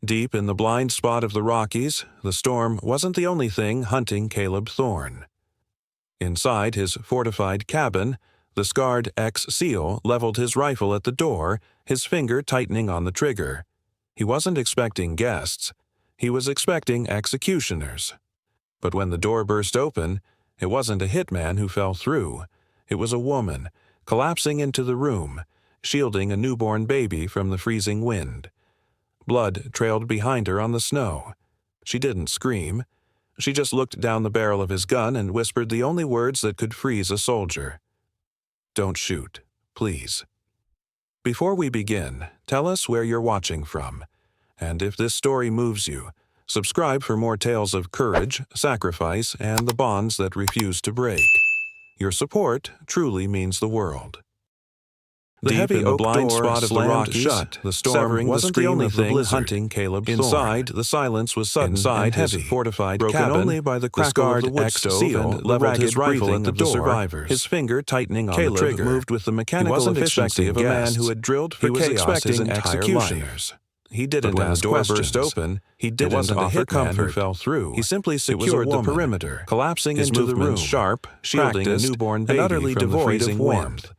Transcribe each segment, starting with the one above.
Deep in the blind spot of the Rockies, the storm wasn't the only thing hunting Caleb Thorne. Inside his fortified cabin, the scarred ex-SEAL leveled his rifle at the door, his finger tightening on the trigger. He wasn't expecting guests. He was expecting executioners. But when the door burst open, it wasn't a hitman who fell through. It was a woman, collapsing into the room, shielding a newborn baby from the freezing wind. Blood trailed behind her on the snow. She didn't scream. She just looked down the barrel of his gun and whispered the only words that could freeze a soldier. "Don't shoot, please." Before we begin, tell us where you're watching from. And if this story moves you, subscribe for more tales of courage, sacrifice, and the bonds that refuse to break. Your support truly means the world. The Deep heavy in the oak blind door spot of the slammed Rockies, shut. The storm severing the wasn't the scream only of the thing blizzard. hunting Caleb Thorne. Inside, the silence was sudden. Inside and his heavy, fortified broken cabin, only by the the crackle of scarred the wood stove ex-SEAL and the leveled ragged his rifle breathing at the of the door, survivors. His finger tightening on Caleb the trigger. moved with the mechanical He wasn't efficiency expecting of a man guests. who had drilled for He was chaos expecting his entire executioners. life. He didn't But when ask the door questions. burst open, He didn't wasn't a offer hitman who comfort. fell through. He simply It was a secured the woman, perimeter, collapsing his into the room, movements sharp, shielding a practiced, newborn and baby utterly from the devoid of freezing warmth. wind.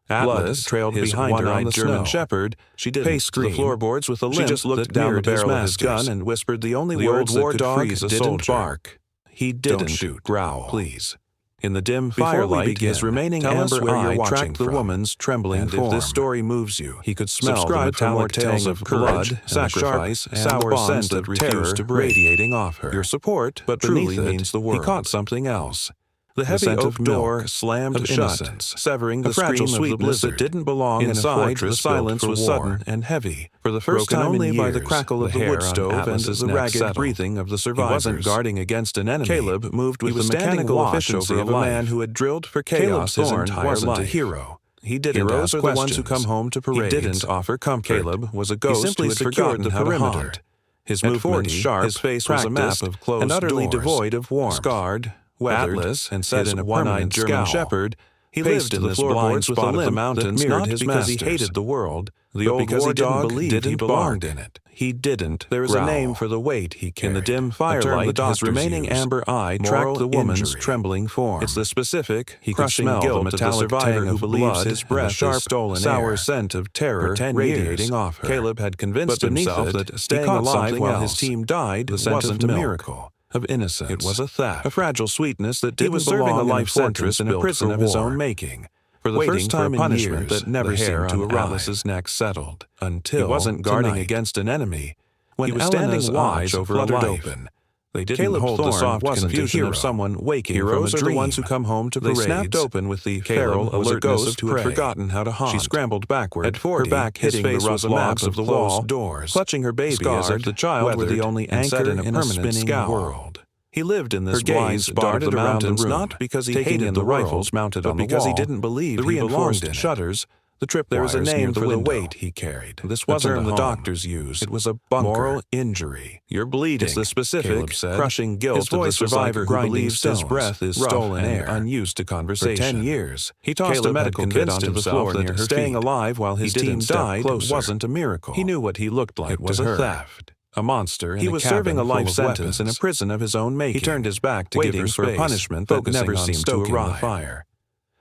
Atlas trailed his behind her on the German snow. Shepherd, She didn't paced the scream. floorboards with a limp She just looked that down the mirrored his barrel of his master's. gun and whispered the only The words old that war could dog freeze a didn't soldier. bark. He Don't didn't shoot, growl. please. In the dim Before we firelight, begin, his remaining tell us amber where you're eye watching tracked the from. woman's trembling And if form. this story moves you, He could smell the subscribe for more metallic tales tang of of courage, blood, sacrifice, and and the the sharp bonds scent that of refuse terror to break. radiating off her. Your support, But truly beneath it, means the he world. caught something else. The heavy scent oak of door milk, slammed of shut, innocence, severing a the fragile scream of the sweetness that blizzard. didn't belong in a Inside, fortress the silence built was for war. sudden and heavy, for the first Broken time only in by years, the crackle of the the hair wood on stove and Atlas's the neck ragged settled. breathing of the He survivors. wasn't guarding against an enemy. Caleb moved with He was the standing mechanical watch efficiency over of a a man man who had drilled for Caleb chaos his Thorne entire wasn't a life. hero. He didn't Heroes ask are the ones questions. who come home to parades. He didn't offer comfort. Caleb was a ghost He simply who had secured forgotten the how to perimeter. haunt. His At movements 40, sharp, his face was a map practiced, of closed and utterly doors. devoid of warmth. Scarred, weathered, Atlas, and set his in a one-eyed permanent German scowl. shepherd, he Paced lived in the this blind floorboards with a spot of the limp mountains that mirrored not his because he master's. hated the world, The but old because war he didn't dog believe didn't he belonged bark. in it. He didn't. There is growl. a name for the weight he carried. In the dim A term firelight, the doctors his remaining use. amber eye Moral tracked the woman's injury. trembling form. It's the specific, He could crushing smell the guilt of the metallic survivor tang who of believes blood his and the breath sharp, is stolen sour air. scent of terror For 10 radiating years, off her. Caleb had convinced But beneath himself it, that he staying caught alive something while else. his team died The scent wasn't of a milk, miracle. of innocence. It was a theft, a fragile sweetness that He didn't was serving belong a in life fortress sentence in a built prison for of his war. own making. For the Waiting first for time a in punishment years, that never the hair seemed to on arrive. Atlas's neck settled. Until he wasn't guarding tonight. against an enemy. When He was Elena's standing watch eyes over a fluttered life. open. They didn't Caleb hold the Thorne soft wasn't a confusion hero. of someone waking Heroes from a are dream. the ones who come home to They parades. snapped open with the Caleb feral was a alertness ghost of who had prey. forgotten how to haunt. She scrambled backward, At 40, her back his hitting face the rough was a map logs of of the closed wall, doors, clutching her baby as if scarred, the child were the weathered, only and set anchor in a in a permanent spinning scowl. world. He lived in this Her gaze blind spot of darted the around the mountains room, not because he taking hated in the the world, rifles mounted but on the because wall. he didn't believe the he belonged reinforced in it. shutters, the tripwires There was a name near for the the window. weight he carried. This a wasn't term the the doctors doctors used. It was a bunker. Moral injury. You're bleeding. It's the specific, Caleb said. crushing guilt His of the voice was like survivor who grinding believes his stones, breath is rough stolen and air. unused to For conversation. 10 years, He tossed Caleb a medical had kit convinced onto the himself floor near that her staying feet. alive while his He team didn't step died closer. wasn't a miracle. He knew what he looked like It was to a her. theft. A monster in He a was cabin serving a full life of sentence in a weapons. prison of his own making. He turned his back to waiting give her for a space, punishment that focusing never on seemed to stoking the arrive. fire.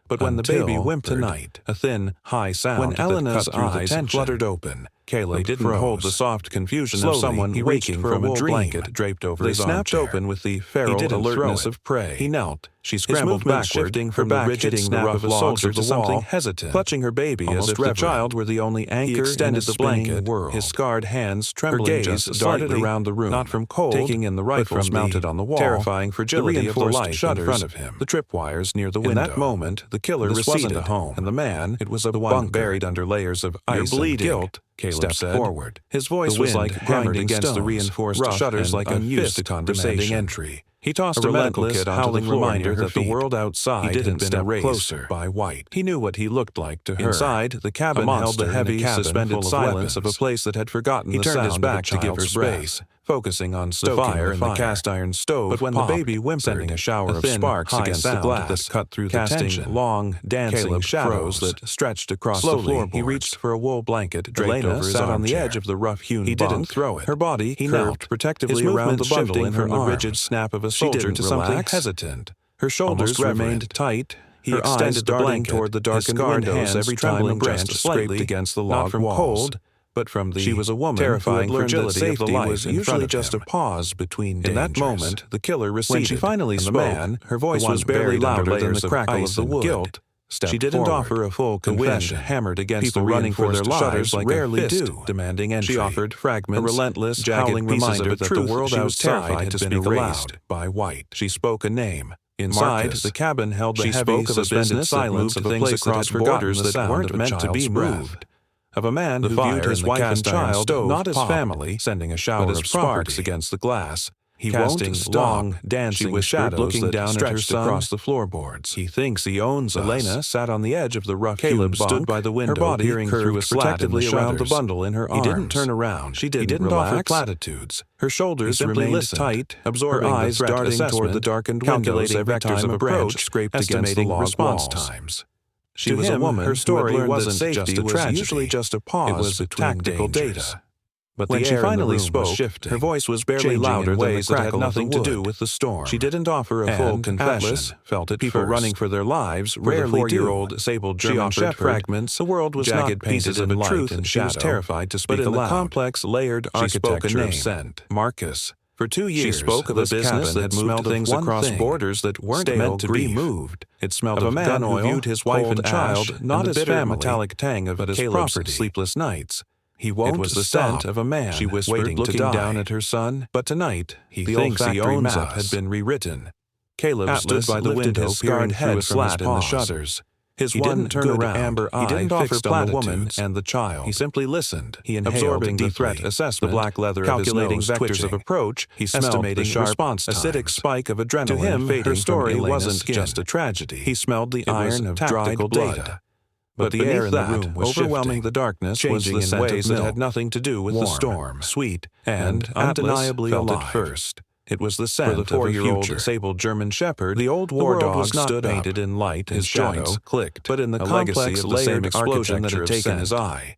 But when the Until baby whimpered tonight, a thin, high sound when that Elena's cut through the eyes tension fluttered open, Caleb they didn't froze. hold the soft confusion Slowly, of someone he reached waking for a from a wool dream. blanket draped over They his snapped armchair. open with the He feral didn't throw alertness it. of prey. He knelt. She His scrambled movements backward, shifting her from the back rigid hitting the snap rough of a logs soldier of to the something wall, hesitant, clutching her baby almost as if the reverent. child were the only He anchor extended in a the spinning blanket, world. his scarred hands Her trembling gaze just darted slightly, around the room, not from cold, taking in the but rifles from mounted the on the wall, terrifying the fragility of the reinforced life shutters, in front of him, the tripwires near the In window. that moment, the killer This receded, wasn't a home, and the man, it was a the one bunker. buried under layers of "You're ice and bleeding," guilt, Caleb stepped said. forward. His voice The was wind like hammered grinding against the stones, reinforced rough shutters and like a unused fist to demanding conversation. entry. He tossed A a medical relentless, kit onto howling the floor reminder near her that the feet. world outside He had didn't been step erased closer. by white. He knew what he looked like to her. Inside, the cabin a held the monster in a heavy, cabin suspended full of silence of a weapons. place that had forgotten He the turned his sound back of a to give her child's breath. space, focusing on stoking the fire in the cast-iron stove. But when the baby whimpered, sending a shower of sparks against the glass that cut through the tension, long, dancing shadows that stretched across the floorboards. He reached for a wool blanket draped over his armchair. On the edge of the rough-hewn bunk. He didn't throw it. Her body curved protectively around the bundle in from the rigid snap of a soldier to something hesitant. Her shoulders remained tight. He extended the blanket toward the darkened windows every time a branch scraped against the log walls. Not from cold, but from the terrifying fragility of the life was usually just a pause between dangers. In that moment, the killer receded. When she finally spoke, her voice was barely louder than the crackle of the wood. She didn't offer a full confession. The wind hammered against the running for their lives like rarely do, demanding entry. She offered fragments, a relentless, howling reminder that the world outside had been erased by white. She spoke a name. Inside, the cabin held the heavy, suspended silence of a place across borders that weren't meant to be moved. Of a man who viewed his wife and child not as family, sending a shower of sparks against the glass. He casting long, dancing shadows looking down at her son across the floorboards. He thinks he owns us. Elena sat on the edge of the rough-hewn bunk. Caleb stood by the window, her body peering through a slat around the bundle in her arms. He didn't turn around. He didn't offer platitudes. Her shoulders remained tight, absorbing her eyes darting toward the darkened windows every time a branch scraped against the log response times. She was a woman. Her story wasn't just a tragedy. Usually just a pause. It was tactical data. But when she finally spoke, her voice was barely louder than the crackle that had nothing to do with the storm. She didn't offer a full confession. Atlas felt it people running for their lives rarely do. 4-year-old sable German Shepherd fragments. The world was jagged pieces of truth, and she was terrified to speak aloud. But in the complex, layered architecture of scent, Marcus. For 2 years, she spoke of a business that moved things across borders that weren't meant to be moved. It smelled of a man who viewed his wife and child not as family, metallic tang of but as Caleb's sleepless nights. He won't It was the scent of a man, she whispered, looking down at her son. But tonight, he thinks he owns us. Had been rewritten. Caleb stood by the window, peering through a slat in the shutters. His one good amber eye fixed on the woman and the child. He simply listened. He inhaled absorbing the threat assessment, the black leather calculating of his nose vectors of approach. He estimating the sharp, acidic spike of adrenaline. To him, her story wasn't just a tragedy. He smelled the iron of dried blood. But the air in the room was overwhelming the darkness, changing in ways that had nothing to do with the storm. Sweet and undeniably alive. At first. It was the scent of a 4-year-old sable German Shepherd. The old war dog was not painted in light, his joints clicked, but in the complex of the same explosion that had taken his eye.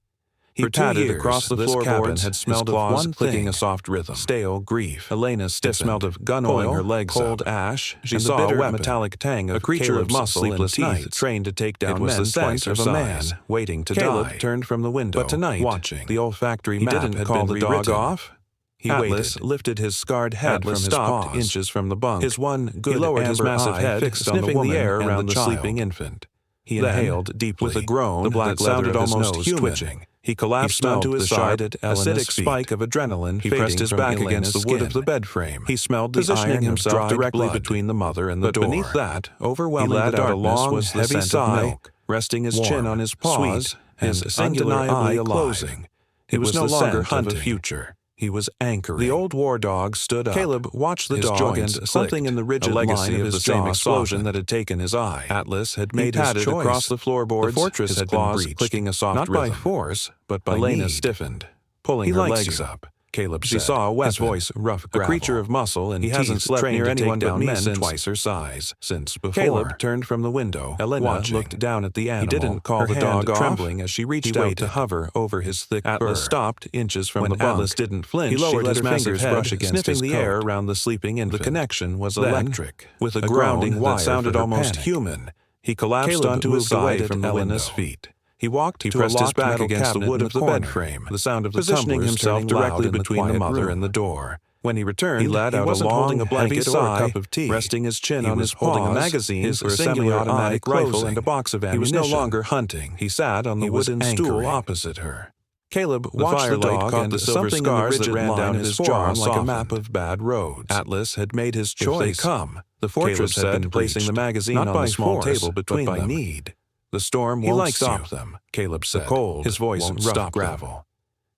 He patted across the floorboards, had smelled of one clicking a soft rhythm. Stale grief. Elena stiffened. It smelled of gun oil, her legs cold ash. She saw a bitter metallic tang of a creature of muscle and teeth trained to take down men twice of a man waiting to die. Caleb turned from the window, but tonight, watching the olfactory map didn't call the dog off. He waited, lifted his scarred head from his paws, inches from the bunk. His one good lowered his massive head, fixed on the woman, the air around the sleeping infant. He inhaled deeply. With a groan, the black that sounded almost human. He collapsed onto his side at acidic spike of adrenaline. He pressed his back against the wood of the bed frame. He smelled the iron himself directly between the mother and the door. But beneath that, overwhelming the darkness was the heavy sigh, resting his chin on his paws, his singular eye closing. It was no longer hunting the future. He was anchoring. The old war dog stood up. Caleb watched the dog and something in the rigid line of the same explosion that had taken his eye. Atlas had made his choice. Across the floorboards, the fortress had been breached, clicking a soft rhythm. Not by force, but by Elena stiffened, pulling her legs up. Caleb said. She saw a weapon, his voice rough gravel. A creature of muscle and he hasn't slept near anyone but men twice her size since before. Caleb turned from the window. Elena looked down at the animal. He didn't call the dog off, trembling as she reached out to hover over his thick fur. Atlas stopped inches from the bunk. Atlas didn't flinch. He lowered his massive head, brush against sniffing the air around the sleeping infant. The connection was electric, with a grounding wire that sounded almost human. He collapsed onto his side from Elena's feet. He pressed his back against the wood of the bed frame, the sound of the positioning himself directly between the mother and the door. When he returned, he let out a long, a blanket or a cup of tea, resting his chin on his paws, holding a magazine for a semi-automatic rifle and a box of ammunition. He was no longer hunting. He sat on the wooden stool opposite her. Caleb watched the dog and the silver scars that ran down his jaw like a map of bad roads. Atlas had made his choice. The fortress had been placing the magazine on the small table between them. By need. The storm won't stop them, Caleb said. The cold, his voice rough gravel.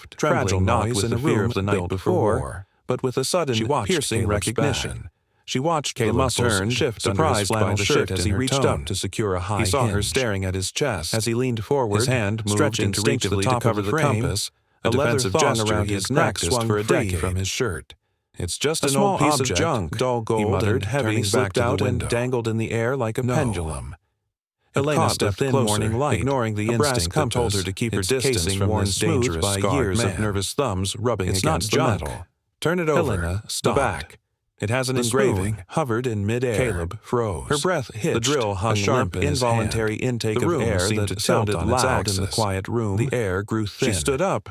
soft, trembling noise in a room the night before, but with a sudden, piercing recognition. She watched Caleb turn, surprised by the shirt as he reached up to secure a high hinge. He saw her staring at his chest. As he leaned forward, his hand stretching to reach the top of the compass, a defensive gesture around his neck swung for a decade from his shirt. It's just an old piece of junk, dull gold and heavy, slipped out and dangled in the air like a pendulum. Helena stepped in morning light, ignoring the instinct that told her to keep her distance from this dangerous by years of nervous thumbs rubbing against the metal. Turn it over. Helena stopped. Back. It has an engraving, hovered in midair. Caleb froze. Her breath hitched. The drill hung limp in his involuntary intake of air that sounded loud in the quiet room. The air grew thin. She stood up,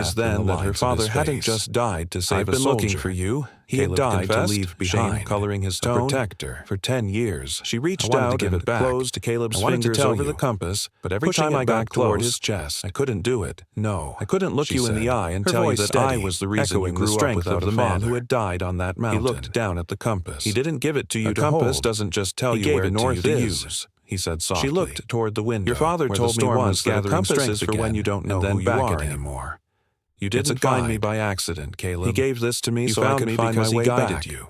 realized then that her father hadn't just died to save a soldier. I've been looking for you. He had died to leave behind, shame coloring his tone, a protector, for 10 years. She reached out and closed Caleb's fingers over the compass, but every time I got toward his chest, I couldn't do it. No, I couldn't look you in the eye and tell you that I was the reason you grew up without the man who had died on that mountain. He looked down at the compass. He didn't give it to you to hold. A compass doesn't just tell you where north is, he said softly. She looked toward the window. Your father told me once that a compass is for when you don't know who you are anymore. You didn't find me by accident, Caleb. He gave this to me so I could find my way back. You.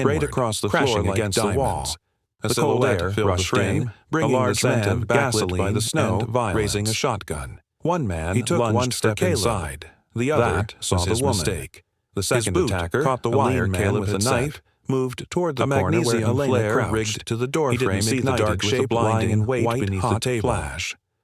sprayed inward, across the crashing floor like against the diamonds. wall. A The silhouette cold air filled the rushed frame, in, bringing a large the scent man of backlit gasoline by the snow, and violence. raising a shotgun. One man He took lunged one for step Caleb. inside. The other That saw was the his woman. mistake. The His second boot attacker, caught the a wire lean man Caleb with a had knife, set. moved toward the A corner where magnesium Helena flare crouched. rigged to the He doorframe didn't see the ignited dark with shape a blinding lying in wait white beneath hot the table. flash.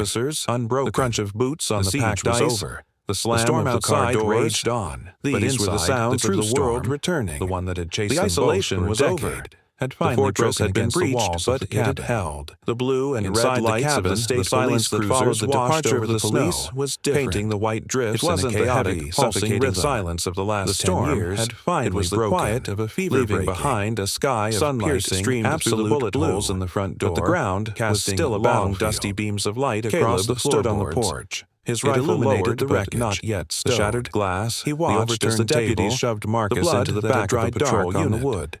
officers unbroken. The crunch of boots on the packed was ice. over. The slam storm of the car outside doors raged on. These were the sounds the true of the world storm, returning. the one that had chased The them isolation both was for a over. decade. Had The finally fortress broken had been against the breached, walls, but but it it had cabin. held. The blue and Inside red the lights cabin, of the state silence police that cruisers followed the washed departure over of the the police snow, was different. painting the white drifts It wasn't in a the chaotic, heavy, pulsating suffocating rhythm. silence of the last The 10 storm years. had It finally was the broken, quiet of a fever leaving breaking. behind a sky of Sunlight piercing, streamed through the absolute bullet blue, holes in the front door, but the ground was casting still a long, battlefield. dusty beams of light Caleb across the stood on the floorboards. porch. His It rifle illuminated lowered, the but wreckage, not yet the stowed. shattered glass. He the watched as the overturned deputies table, shoved the Marcus blood into the that had back of a dried patrol dark on the unit. wood.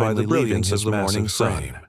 by the brilliance of the morning sun.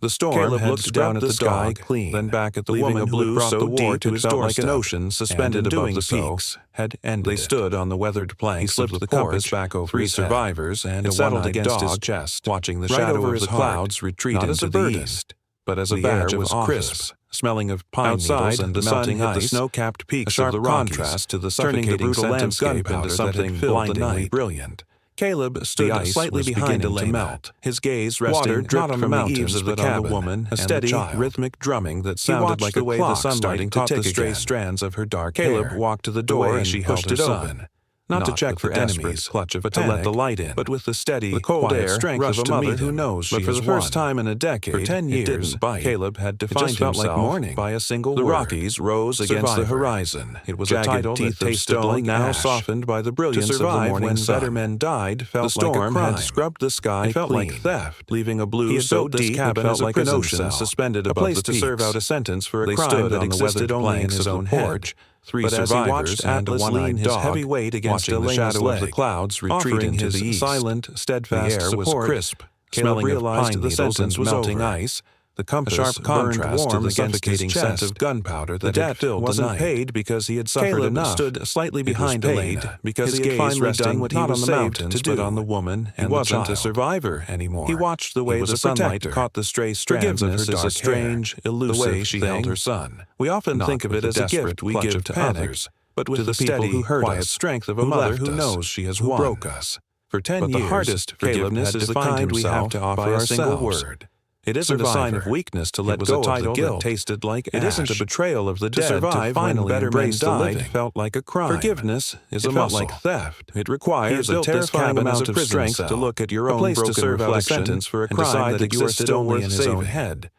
The storm Caleb had looked down scrubbed at the the sky dog, clean, then back at the leaving woman a who blue brought so the war deep to it his felt like doorstep, an ocean suspended and in above doing the so, peaks had ended. they stood on the weathered planks slipped of the the compass porch, back over 3 his head. survivors and It a settled one-eyed against dog, his chest, watching the right shadow over of his the heart, clouds retreat not as into a the burden, east, but as a the badge air of was office, crisp, smelling of pine outside, needles and the sun melting hit the ice, snow-capped a peaks sharp of the Rockies, contrast to the turning the suffocating brutal scent of landscape gunpowder into that something had filled the blindingly night. brilliant. Caleb stood The ice slightly was behind beginning to Elena, melt, his gaze resting water not dripped on the from the mountains eaves of the but on the cabin, woman a and steady, the child. rhythmic drumming that He sounded watched like the a way clock the sunlight starting to caught tick the stray again. strands of her dark Caleb hair, walked to the the door way and she pushed held it her open, son, Not to check for enemies, clutch of but panic, to let the light in. but with the steady, The cold quiet air strength rushed of a to mother meet who him. knows she But for has the first won. time in a decade, For 10 years, it didn't bite. Caleb had It defined just felt like himself morning by a single The word. Rockies rose against the Survivor. horizon. It was a Jagged title teeth that of tasted stone like now ash. softened by the To brilliance of the survive morning when sun. better men died felt The storm like a crime. had scrubbed the sky It felt clean, like theft, leaving a blue He had so built this deep cabin it as felt a like an prison ocean cell, suspended a above place the to peaks. serve out a sentence for a They crime stood that on the existed weathered only in planks his of the own porch, head. three But as he survivors watched and a Atlas one-eyed lean his dog, heavy weight against watching the Elena's shadow of the leg, clouds retreat offering into his the east. silent, steadfast The air was support, crisp, Caleb smelling of realized pine the needles sentence and was melting over. ice. The A compass sharp burned contrast to warm the against his suffocating scent chest. of gunpowder The that had debt filled the wasn't night. paid because he had suffered Caleb enough. stood slightly It was behind paid Elena, because his he had gaze finally resting done what he not was on the saved mountains to do. but on the woman He and wasn't the a child. survivor anymore. He watched the way was the a sunlight protector. caught the stray strands of her Forgiveness is dark a strange, hair, the elusive way she held thing. her son. We often Not think of with it the as a desperate gift we clutch give of to panic, others, but with with the people steady, who hurt quiet us, strength of a who mother left who us, knows she has who won. broke us. For 10 But the years, hardest forgiveness Caleb is had the defined kind we have himself to offer by a ourselves. single word. It isn't a sign of Survivor. weakness to It let was a go of the title that guilt. tasted like It isn't a ash. betrayal of the To dead survive to when finally better men embrace the died living. felt like a crime. Forgiveness is It a felt muscle. like theft. It requires He a had built this terrifying cabin as amount a of prison strength cell, to look at your a own place to broken serve out a reflection sentence for a and crime decide that that you are existed still only worth in his own saving. head.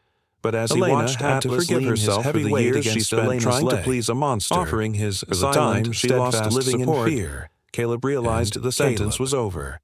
But as Elena he watched had to Atlas forgive lean his herself heavy for the weight years she against spent Elena's trying to leg, please a monster, offering his for the silent, time she lost steadfast living in support, fear. Caleb realized And the sentence Caleb. was over.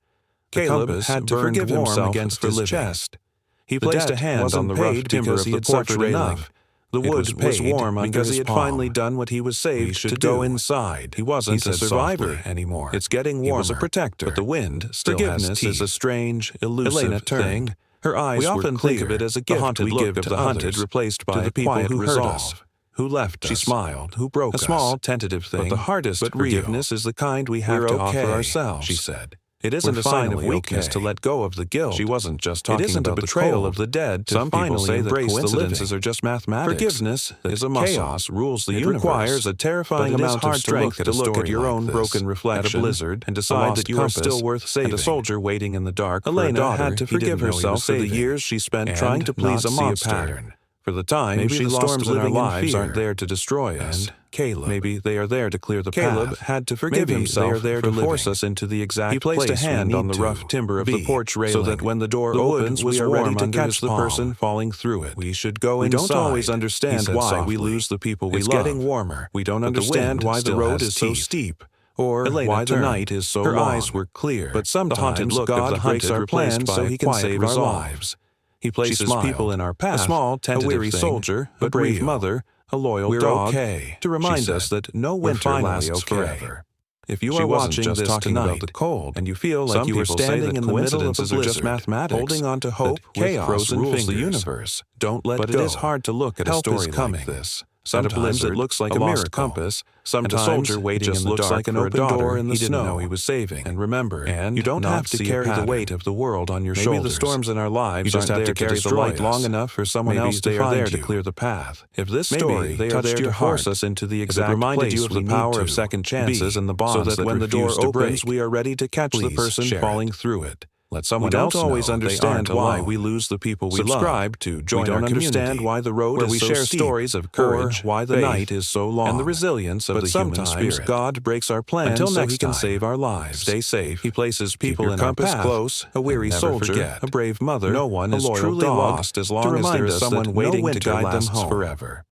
The Caleb compass had to burned forgive warm himself against for his living. chest. He The placed a debt hand wasn't on the rough paid timber because of he the had porch suffered railing. enough. The It wood was paid warm under because his he had palm. finally done what he was saved should to go do. inside. He wasn't He a said survivor softly. anymore. It's getting He warmer. was a protector. But the wind still Forgiveness has teeth. is a strange, elusive Elena turned. thing. Her eyes We were often clear. think of it as a The gift haunted we look give of to the hunted others, replaced by to the people quiet who hurt resolve. us, who left She us, smiled, who broke us. a small, tentative thing, But the hardest but real. forgiveness is the kind we have We're to okay, offer ourselves, she said. It isn't We're a sign of finally weakness okay. to let go of the guilt. She wasn't just It talking isn't a about betrayal the cold. of the dead to Some people finally say that embrace the coincidences living. are just mathematics. Forgiveness That is a muscle. chaos rules the It universe. requires a terrifying But it is amount hard of to look strength at to a look story at your like own this, broken at a reflection, blizzard, and a decide lost that you are compass, still worth saving. and a soldier waiting in the dark for a Elena daughter had to he forgive didn't know he was herself for the saving, years she spent and trying to please not a see monster. pattern. For the time, Maybe she the lost storms in our living in lives fear. aren't there to destroy us. And Caleb. Maybe they are there to clear the Caleb path. had to forgive Maybe himself they are there for to force living. us into the exact He placed a place we hand on need the to rough timber of be, the porch railing, so that when the door the wood opens, was we are ready warm to under catch his the palm. person falling through it. We should go We inside. don't always He understand said why softly. we lose the people we It's love. getting warmer. We don't but the understand wind why the still road has is so teeth. steep, or Elena why the turned. night is so Her long. eyes were clear. But sometimes The haunted look God of the breaks hunted our replaced plans by so He can quiet save our resolve. lives. He places smiled. people in our path, A small, a tentative weary thing, soldier, a but brave real. mother, a loyal We're dog, okay, to remind she us said. that no We're winter finally lasts okay. forever. If you She are wasn't watching just this talking tonight, about the cold, and you feel like Some you are people say standing that in the middle of a coincidences are just blizzard, mathematics, holding on to hope that with chaos frozen rules the fingers, universe. don't let But go. it is hard to look at a Help story is coming. like this. At a Sometimes blizzard, it looks like a a lost miracle. compass, Sometimes and a soldier it waiting just in the looks dark like an for a open daughter door in he the didn't snow. know he was saving. And remember, You don't not have to see a carry the pattern. weight of the world on your Maybe shoulders. the storms in our lives You just aren't have there to carry the destroy light long us. enough for someone Maybe else to they are find there you. to clear the path. If this Maybe story they are touched there your to heart, force us into the if exact it reminded place you of we the need power to of second chances be, and the so bonds that when the door refuse to opens, break. we are ready to catch the Please person share falling it. through it. Let someone We don't else always know they understand aren't why alone. we lose the people we Subscribe love. to join We don't our understand community, why the road where is we so share steep, stories of courage, or why the faith, night is so long, and the resilience of but the human sometimes spirit. God breaks our plans Until so next He can time, save our lives. stay safe. He places people your in our compass path, close, a weary and never soldier, forget. a brave mother, No one a is loyal truly dog, lost as to long as remind there is us someone that waiting no to winter guide them lasts home. forever.